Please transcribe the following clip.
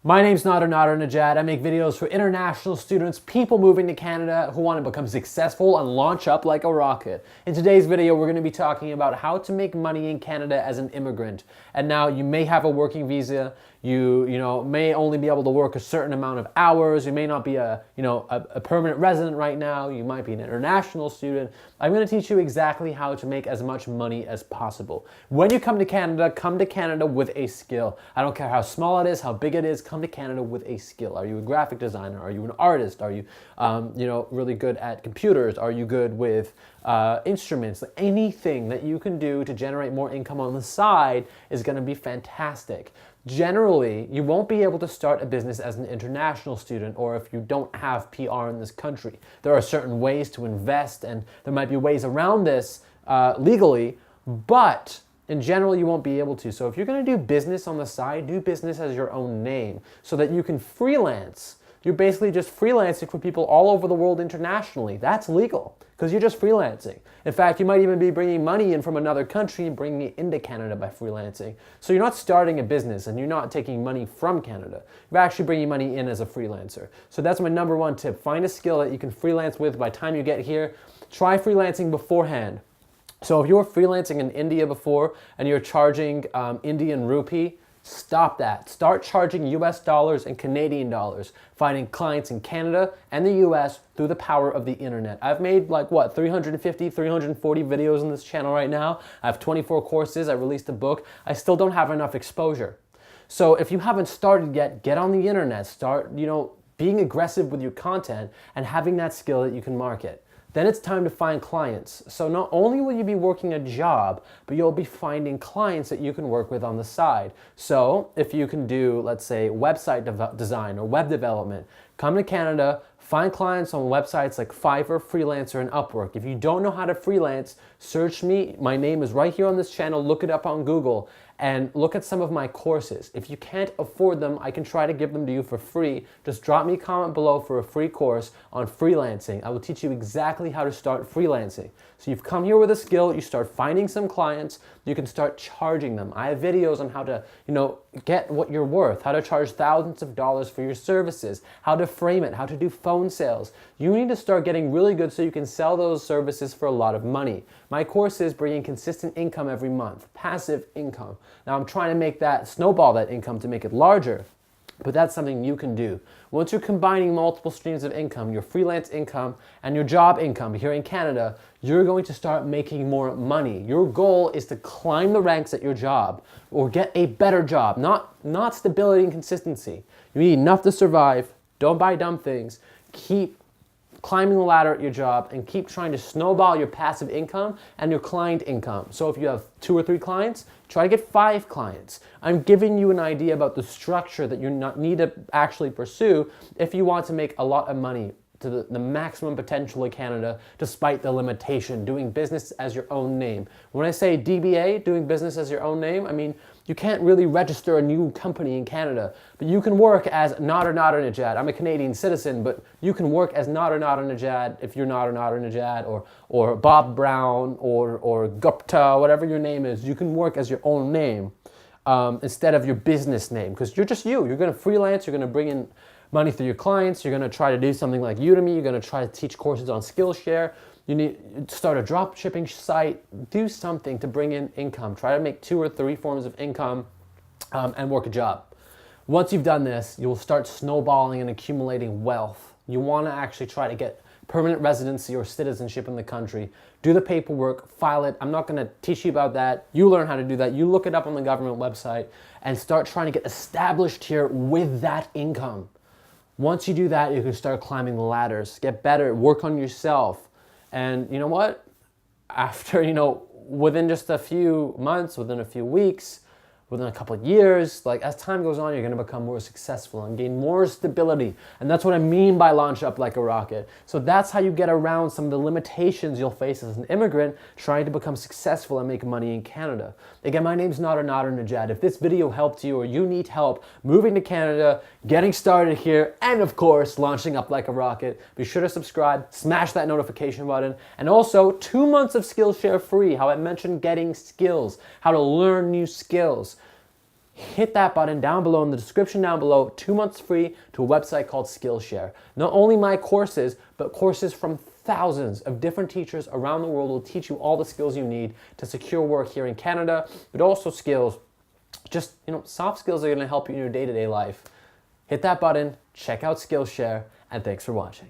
My name's Nader Najad. I make videos for international students, people moving to Canada who want to become successful and launch up like a rocket. In today's video, we're going to be talking about how to make money in Canada as an immigrant. And now you may have a working visa. You may only be able to work a certain amount of hours. You may not be a permanent resident right now. You might be an international student. I'm going to teach you exactly how to make as much money as possible. When you come to Canada with a skill. I don't care how small it is, how big it is, come to Canada with a skill. Are you a graphic designer? Are you an artist? Are you, really good at computers? Are you good with instruments? Anything that you can do to generate more income on the side is going to be fantastic. Generally, you won't be able to start a business as an international student or if you don't have PR in this country. There are certain ways to invest and there might be ways around this legally, but in general, you won't be able to. So if you're going to do business on the side, do business as your own name so that you can freelance. You're basically just freelancing for people all over the world internationally. That's legal because you're just freelancing. In fact, you might even be bringing money in from another country and bringing it into Canada by freelancing. So you're not starting a business and you're not taking money from Canada. You're actually bringing money in as a freelancer. So that's my number one tip. Find a skill that you can freelance with by the time you get here. Try freelancing beforehand. So if you were freelancing in India before and you're charging Indian rupee, stop that. Start charging US dollars and Canadian dollars, finding clients in Canada and the US through the power of the internet. I've made 350, 340 videos on this channel right now. I have 24 courses. I released a book. I still don't have enough exposure. So if you haven't started yet, get on the internet. Start, being aggressive with your content and having that skill that you can market. Then it's time to find clients. So not only will you be working a job, but you'll be finding clients that you can work with on the side. So if you can do, let's say, website design or web development, come to Canada, find clients on websites like Fiverr, Freelancer, and Upwork. If you don't know how to freelance, search me. My name is right here on this channel. Look it up on Google and look at some of my courses. If you can't afford them, I can try to give them to you for free. Just drop me a comment below for a free course on freelancing. I will teach you exactly how to start freelancing. So you've come here with a skill, you start finding some clients, you can start charging them. I have videos on how to, get what you're worth, how to charge thousands of dollars for your services, how to frame it, how to do phone sales. You need to start getting really good so you can sell those services for a lot of money. My courses bring in consistent income every month, passive income. Now I'm trying to make that, snowball that income to make it larger, but that's something you can do. Once you're combining multiple streams of income, your freelance income and your job income here in Canada, you're going to start making more money. Your goal is to climb the ranks at your job or get a better job, not stability and consistency. You need enough to survive. Don't buy dumb things. Keep climbing the ladder at your job and keep trying to snowball your passive income and your client income. So if you have 2 or 3 clients, try to get 5 clients. I'm giving you an idea about the structure that you need to actually pursue if you want to make a lot of money to the maximum potential in Canada, despite the limitation, doing business as your own name. When I say DBA, doing business as your own name, I mean, you can't really register a new company in Canada, but you can work as Nader Najad. I'm a Canadian citizen, but you can work as Nader Najad if you're Nader Najad or Bob Brown or Gupta, whatever your name is. You can work as your own name instead of your business name, because you're just you. You're going to freelance, you're going to bring in money through your clients, you're going to try to do something like Udemy, you're going to try to teach courses on Skillshare, you need to start a drop shipping site, do something to bring in income. Try to make 2 or 3 forms of income and work a job. Once you've done this, you will start snowballing and accumulating wealth. You want to actually try to get permanent residency or citizenship in the country. Do the paperwork, file it. I'm not going to teach you about that. You learn how to do that. You look it up on the government website and start trying to get established here with that income. Once you do that, you can start climbing the ladders, get better, work on yourself. And you know what? After, within just a few months, within a few weeks, within a couple of years, as time goes on, you're going to become more successful and gain more stability. And that's what I mean by launch up like a rocket. So that's how you get around some of the limitations you'll face as an immigrant trying to become successful and make money in Canada. Again, my name's Nader Najad. If this video helped you or you need help moving to Canada, getting started here, and of course, launching up like a rocket, be sure to subscribe, smash that notification button, and also 2 months of Skillshare free, how I mentioned getting skills, how to learn new skills. hit that button down below in the description down below. 2 months free to a website called Skillshare. Not only my courses, but courses from thousands of different teachers around the world will teach you all the skills you need to secure work here in Canada, but also skills, just, soft skills that are going to help you in your day-to-day life. Hit that button, check out Skillshare, and thanks for watching.